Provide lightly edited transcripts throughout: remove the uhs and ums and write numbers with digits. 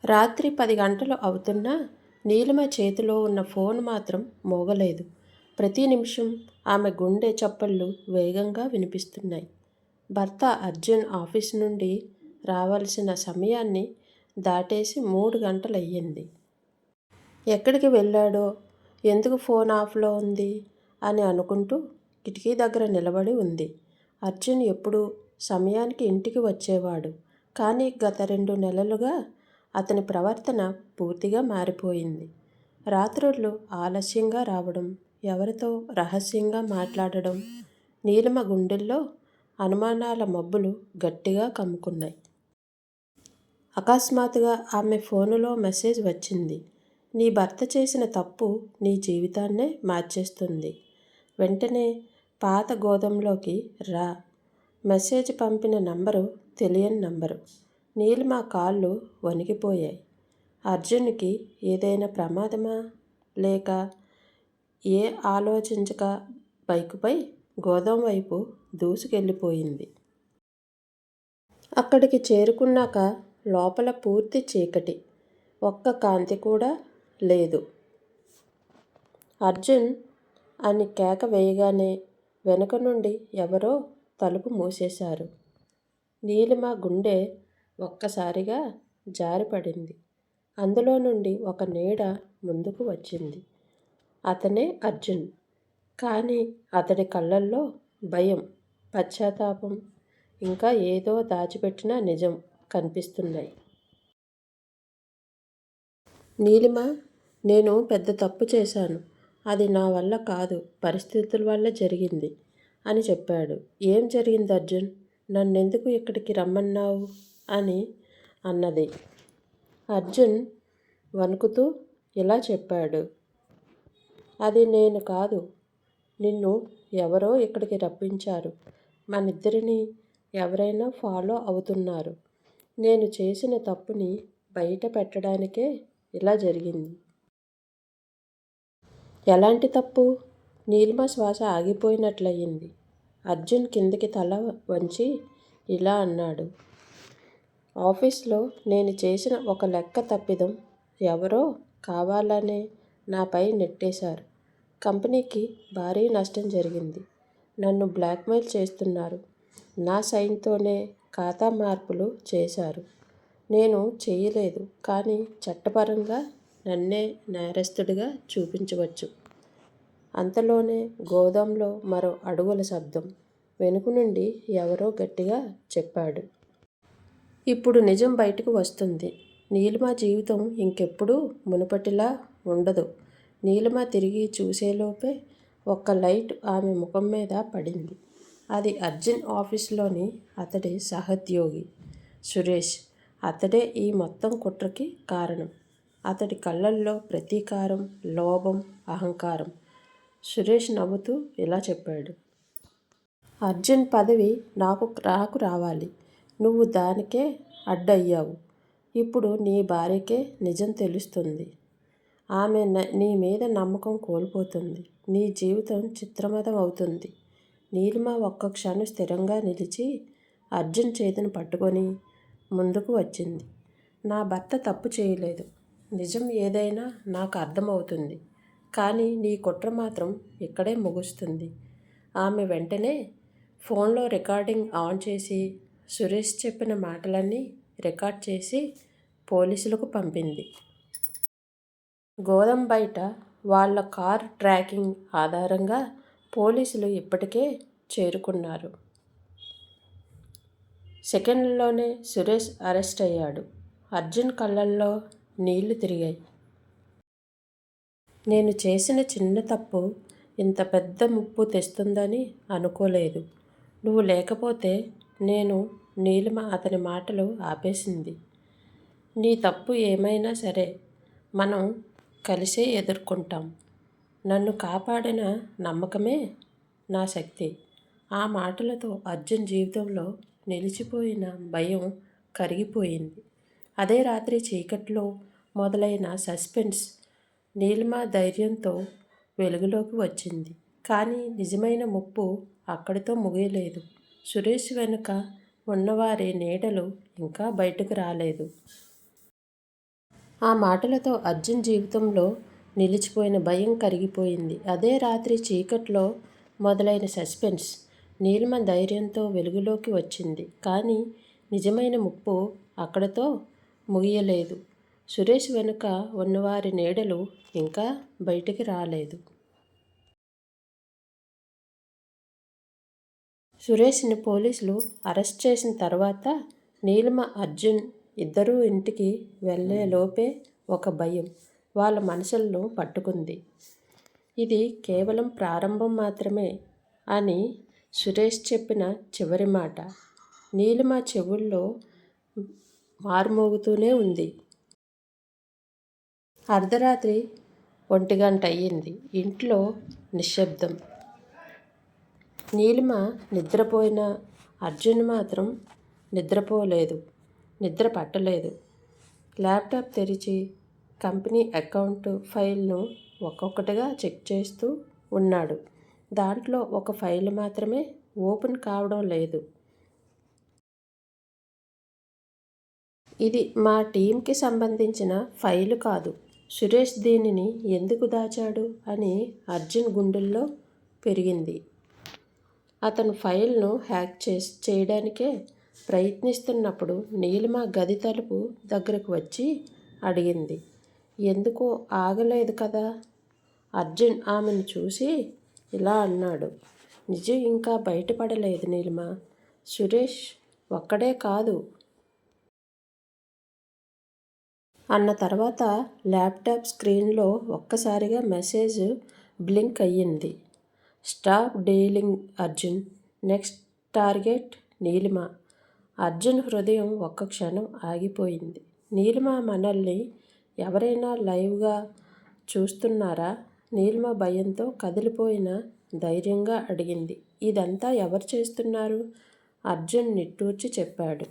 రాత్రి 10 గంటలు అవుతున్నా నీలిమ చేతిలో ఉన్న ఫోన్ మాత్రం మోగలేదు. ప్రతి నిమిషం ఆమె గుండె చప్పళ్ళు వేగంగా వినిపిస్తున్నాయి. భర్త అర్జున్ ఆఫీస్ నుండి రావాల్సిన సమయాన్ని దాటేసి 3 గంటలయ్యింది. ఎక్కడికి వెళ్ళాడో, ఎందుకు ఫోన్ ఆఫ్లో ఉంది అని అనుకుంటూ కిటికీ దగ్గర నిలబడి ఉంది. అర్జున్ ఎప్పుడూ సమయానికి ఇంటికి వచ్చేవాడు. కానీ గత 2 నెలలుగా అతని ప్రవర్తన పూర్తిగా మారిపోయింది. రాత్రుళ్ళు ఆలస్యంగా రావడం, ఎవరితో రహస్యంగా మాట్లాడడం. నీలిమ గుండెల్లో అనుమానాల మబ్బులు గట్టిగా కమ్ముకున్నాయి. అకస్మాత్తుగా ఆమె ఫోనులో మెసేజ్ వచ్చింది. నీ భర్త చేసిన తప్పు నీ జీవితాన్నే మార్చేస్తుంది. వెంటనే పాత గోదాంలోకి రా. మెసేజ్ పంపిన నంబరు తెలియని నంబరు. నీలిమ కాళ్ళు వణికిపోయాయి. అర్జున్కి ఏదైనా ప్రమాదమా? లేక ఏ ఆలోచించక బైకుపై గోదాం వైపు దూసుకెళ్ళిపోయింది. అక్కడికి చేరుకున్నాక లోపల పూర్తి చీకటి. ఒక్క కాంతి కూడా లేదు. అర్జున్ అని కేక వేయగానే వెనుక నుండి ఎవరో తలుపు మూసేశారు. నీలిమ గుండె ఒక్కసారిగా జారిపడింది. అందులో నుండి ఒక నీడ ముందుకు వచ్చింది. అతనే అర్జున్. కానీ అతడి కళ్ళల్లో భయం, పశ్చాత్తాపం, ఇంకా ఏదో దాచిపెట్టిన నిజం కనిపిస్తున్నాయి. నీలిమ, నేను పెద్ద తప్పు చేశాను. అది నా వల్ల కాదు, పరిస్థితుల వల్ల జరిగింది అని చెప్పాడు. ఏం జరిగింది అర్జున్? నన్నెందుకు ఇక్కడికి రమ్మన్నావు అని అన్నది. అర్జున్ వణుకుతూ ఇలా చెప్పాడు. అది నేను కాదు. నిన్ను ఎవరో ఇక్కడికి రప్పించారు. మనిద్దరినీ ఎవరైనా ఫాలో అవుతున్నారు. నేను చేసిన తప్పుని బయట పెట్టడానికే ఇలా జరిగింది. ఎలాంటి తప్పు? నీలిమ శ్వాస ఆగిపోయినట్లయింది. అర్జున్ కిందికి తల వంచి ఇలా అన్నాడు. ఆఫీస్లో నేను చేసిన ఒక లెక్క తప్పిదం ఎవరో కావాలనే నాపై నెట్టేశారు. కంపెనీకి భారీ నష్టం జరిగింది. నన్ను బ్లాక్మెయిల్ చేస్తున్నారు. నా సైన్తోనే ఖాతా మార్పులు చేశారు. నేను చేయలేదు, కానీ చట్టపరంగా నన్నే నేరస్తుడిగా చూపించవచ్చు. అంతలోనే గోదాంలో మరో అడుగుల శబ్దం. వెనుక నుండి ఎవరో గట్టిగా చెప్పాడు. ఇప్పుడు నిజం బయటకు వస్తుంది. నీలిమ జీవితం ఇంకెప్పుడూ మునుపటిలా ఉండదు. నీలిమ తిరిగి చూసేలోపే ఒక్క లైట్ ఆమె ముఖం మీద పడింది. అది అర్జున్ ఆఫీసులోని అతడి సహోద్యోగి సురేష్. అతడే ఈ మొత్తం కుట్రకి కారణం. అతడి కళ్ళల్లో ప్రతీకారం, లోభం, అహంకారం. సురేష్ నవ్వుతూ ఇలా చెప్పాడు. అర్జున్ పదవి నాకు రావాలి. నువ్వు దానికే అడ్డయ్యావు. ఇప్పుడు నీ భార్యకే నిజం తెలుస్తుంది. ఆమె నీ మీద నమ్మకం కోల్పోతుంది. నీ జీవితం చిత్రమతం అవుతుంది. నీలిమ ఒక్క క్షణం స్థిరంగా నిలిచి అర్జున్ చేతిని పట్టుకొని ముందుకు వచ్చింది. నా భర్త తప్పు చేయలేదు. నిజం ఏదైనా నాకు అర్థమవుతుంది. కానీ నీ కుట్ర మాత్రం ఇక్కడే ముగుస్తుంది. ఆమె వెంటనే ఫోన్లో రికార్డింగ్ ఆన్ చేసి సురేష్ చెప్పిన మాటలన్నీ రికార్డ్ చేసి పోలీసులకు పంపింది. గోదాం బయట వాళ్ళ కార్ ట్రాకింగ్ ఆధారంగా పోలీసులు ఇప్పటికే చేరుకున్నారు. సెకండ్లలోనే సురేష్ అరెస్ట్ అయ్యాడు. అర్జున్ కళ్ళల్లో నీళ్లు తిరిగాయి. నేను చేసిన చిన్న తప్పు ఇంత పెద్ద ముప్పు తెస్తుందని అనుకోలేదు. నువ్వు లేకపోతే నేను నీలిమ అతని మాటలు ఆపేసింది. నీ తప్పు ఏమైనా సరే మనం కలిసే ఎదుర్కొంటాం. నన్ను కాపాడిన నమ్మకమే నా శక్తి. ఆ మాటలతో అర్జున్ జీవితంలో నిలిచిపోయిన భయం కరిగిపోయింది. అదే రాత్రి చీకట్లో మొదలైన సస్పెన్స్ నీలిమ ధైర్యంతో వెలుగులోకి వచ్చింది. కానీ నిజమైన ముప్పు అక్కడితో ముగియలేదు. సురేష్ వెనుక ఉన్నవారి నీడలు ఇంకా బయటకు రాలేదు. ఆ మాటలతో అర్జున్ జీవితంలో నిలిచిపోయిన భయం కరిగిపోయింది. అదే రాత్రి చీకట్లో మొదలైన సస్పెన్స్ నీలిమ ధైర్యంతో వెలుగులోకి వచ్చింది. కానీ నిజమైన ముప్పు అక్కడతో ముగియలేదు. సురేష్ వెనుక ఉన్నవారి నీడలు ఇంకా బయటికి రాలేదు. సురేష్ని పోలీసులు అరెస్ట్ చేసిన తర్వాత నీలిమ, అర్జున్ ఇద్దరూ ఇంటికి వెళ్ళేలోపే ఒక భయం వాళ్ళ మనసులను పట్టుకుంది. ఇది కేవలం ప్రారంభం మాత్రమే అని సురేష్ చెప్పిన చివరి మాట నీలిమ చెవుల్లో మారుమోగుతూనే ఉంది. అర్ధరాత్రి 1 గంట అయ్యింది. ఇంట్లో నిశ్శబ్దం. నీలిమ నిద్రపోయినా అర్జున్ మాత్రం నిద్ర పట్టలేదు. ల్యాప్టాప్ తెరిచి కంపెనీ అకౌంట్ ఫైల్ను ఒక్కొక్కటిగా చెక్ చేస్తూ ఉన్నాడు. దాంట్లో ఒక ఫైల్ మాత్రమే ఓపెన్ కావడం లేదు. ఇది మా టీంకి సంబంధించిన ఫైలు కాదు. సురేష్ దీనిని ఎందుకు దాచాడు అని అర్జున్ గుండెల్లో పెరిగింది. అతను ఫైల్ను హ్యాక్ చేయడానికే ప్రయత్నిస్తున్నప్పుడు నీలిమ గది తలుపు దగ్గరకు వచ్చి అడిగింది. ఎందుకో ఆగలేదు కదా? అర్జున్ ఆమెను చూసి ఇలా అన్నాడు. నిజం ఇంకా బయటపడలేదు నీలిమ. సురేష్ ఒక్కడే కాదు అన్న తర్వాత ల్యాప్టాప్ స్క్రీన్లో ఒక్కసారిగా మెసేజ్ బ్లింక్ అయ్యింది. Stop dealing Arjun, next target Neelima. Arjun హృదయం ఒక్క క్షణం ఆగిపోయింది. నీలిమ మనల్ని ఎవరైనా లైవ్గా చూస్తున్నారా? నీలిమ భయంతో కదిలిపోయిన ధైర్యంగా అడిగింది. ఇదంతా ఎవరు చేస్తున్నారు? అర్జున్ నిట్టూర్చి చెప్పాడు.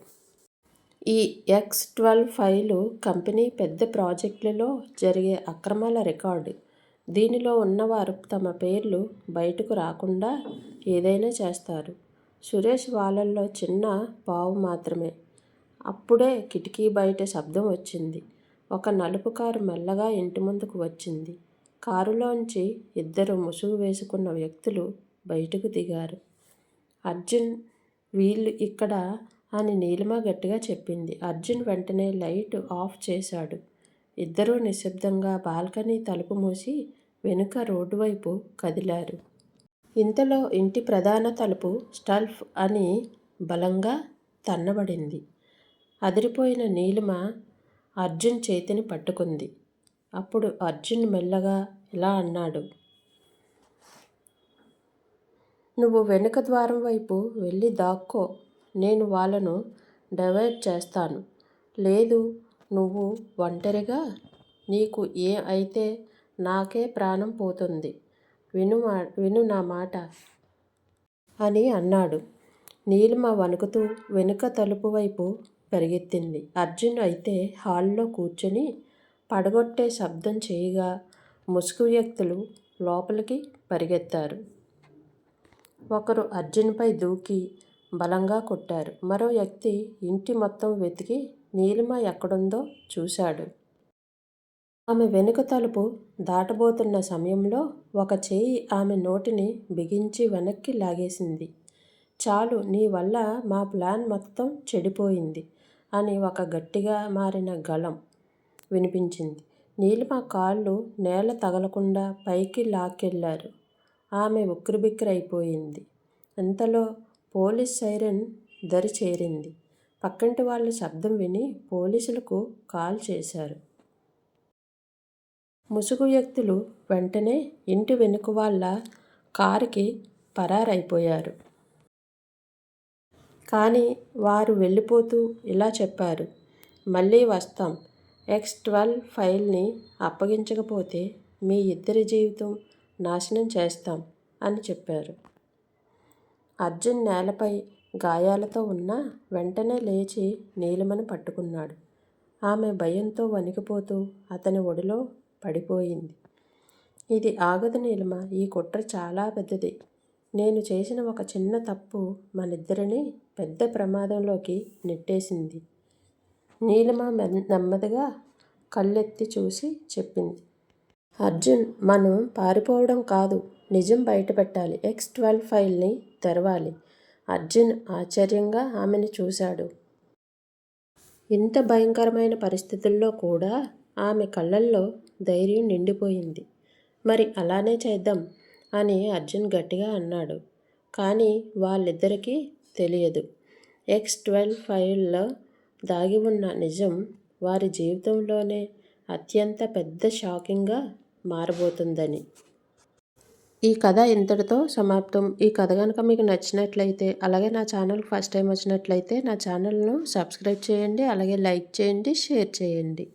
ఈ X12 ఫైలు కంపెనీ పెద్ద ప్రాజెక్టులలో జరిగే అక్రమాల రికార్డు. దీనిలో ఉన్నవారు తమ పేర్లు బయటకు రాకుండా ఏదైనా చేస్తారు. సురేష్ వాళ్ళల్లో చిన్న పావు మాత్రమే. అప్పుడే కిటికీ బయట శబ్దం వచ్చింది. ఒక నలుపు కారు మెల్లగా ఇంటి ముందుకు వచ్చింది. కారులోంచి 2 ముసుగు వేసుకున్న వ్యక్తులు బయటకు దిగారు. అర్జున్, వీళ్ళు ఇక్కడ అని నీలిమ గట్టిగా చెప్పింది. అర్జున్ వెంటనే లైట్ ఆఫ్ చేశాడు. ఇద్దరూ నిశ్శబ్దంగా బాల్కనీ తలుపు మూసి వెనుక రోడ్డు వైపు కదిలారు. ఇంతలో ఇంటి ప్రధాన తలుపు స్టల్ఫ్ అని బలంగా తన్నబడింది. అదిరిపోయిన నీలిమ అర్జున్ చేతిని పట్టుకుంది. అప్పుడు అర్జున్ మెల్లగా ఇలా అన్నాడు. నువ్వు వెనుక ద్వారం వైపు వెళ్ళి దాక్కో. నేను వాళ్ళను డైవర్ట్ చేస్తాను. లేదు, నువ్వు ఒంటరిగా. నీకు ఏం అయితే నాకే ప్రాణం పోతుంది. విను నా మాట అని అన్నాడు. నీలిమ వణుకుతూ వెనుక తలుపు వైపు పరిగెత్తింది. అర్జున్ అయితే హాల్లో కూర్చొని పడగొట్టే శబ్దం చేయగా ముసుగు వ్యక్తులు లోపలికి పరిగెత్తారు. ఒకరు అర్జున్పై దూకి బలంగా కొట్టారు. మరో వ్యక్తి ఇంటి మొత్తం వెతికి నీలిమ ఎక్కడుందో చూశాడు. ఆమె వెనుక తలుపు దాటబోతున్న సమయంలో ఒక చేయి ఆమె నోటిని బిగించి వెనక్కి లాగేసింది. చాలు, నీ వల్ల మా ప్లాన్ మొత్తం చెడిపోయింది అని ఒక గట్టిగా మారిన గళం వినిపించింది. నీలిమ కాళ్ళు నేల తగలకుండా పైకి లాక్కెళ్లారు. ఆమె ఉక్కిరిబిక్కిరైపోయింది. ఇంతలో పోలీస్ సైరన్ దరి చేరింది. పక్కింటి వాళ్ళు శబ్దం విని పోలీసులకు కాల్ చేశారు. ముసుగు వ్యక్తులు వెంటనే ఇంటి వెనుక వాళ్ళ కారుకి పరారైపోయారు. కానీ వారు వెళ్ళిపోతూ ఇలా చెప్పారు. మళ్ళీ వస్తాం. X12 ఫైల్ని అప్పగించకపోతే మీ ఇద్దరి జీవితం నాశనం చేస్తాం అని చెప్పారు. అర్జున్ నేలపై గాయాలతో ఉన్నా వెంటనే లేచి నీలిమను పట్టుకున్నాడు. ఆమె భయంతో వణికిపోతూ అతని ఒడిలో పడిపోయింది. ఇది ఆగదు నీలిమ. ఈ కుట్ర చాలా పెద్దది. నేను చేసిన ఒక చిన్న తప్పు మనిద్దరినీ పెద్ద ప్రమాదంలోకి నెట్టేసింది. నీలిమ నెమ్మదిగా కళ్ళెత్తి చూసి చెప్పింది. అర్జున్, మనం పారిపోవడం కాదు, నిజం బయటపెట్టాలి. X12 ఫైల్ని తెరవాలి. అర్జున్ ఆశ్చర్యంగా ఆమెను చూశాడు. ఇంత భయంకరమైన పరిస్థితుల్లో కూడా ఆమె కళ్ళల్లో ధైర్యం నిండిపోయింది. మరి అలానే చేద్దాం అని అర్జున్ గట్టిగా అన్నాడు. కానీ వాళ్ళిద్దరికీ తెలియదు X12 ఫైల్లో దాగి ఉన్న నిజం వారి జీవితంలోనే అత్యంత పెద్ద షాకింగ్గా మారబోతుందని. ఈ కథ ఇంతటితో సమాప్తం. ఈ కథ కనుక మీకు నచ్చినట్లయితే, అలాగే నా ఛానల్కి ఫస్ట్ టైం వచ్చినట్లయితే నా ఛానల్ను సబ్స్క్రైబ్ చేయండి, అలాగే లైక్ చేయండి, షేర్ చేయండి.